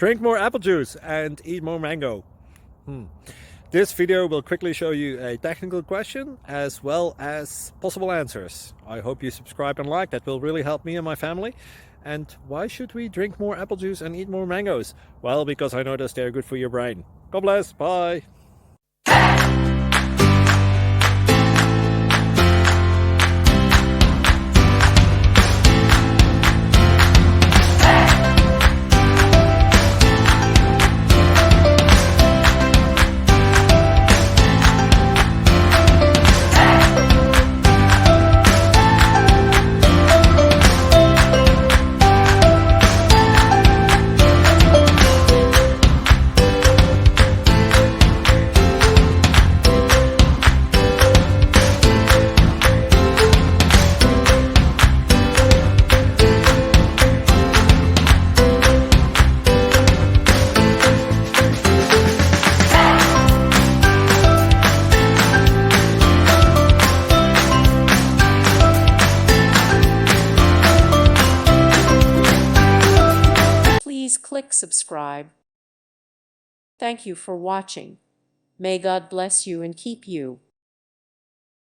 Drink more apple juice and eat more mango. This video will quickly show you a technical question as well as possible answers. I hope you subscribe and like, that will really help me and my family. And why should we drink more apple juice and eat more mangoes? Well, because I noticed they're good for your brain. God bless, bye! Please click subscribe. Thank you for watching. May God bless you and keep you.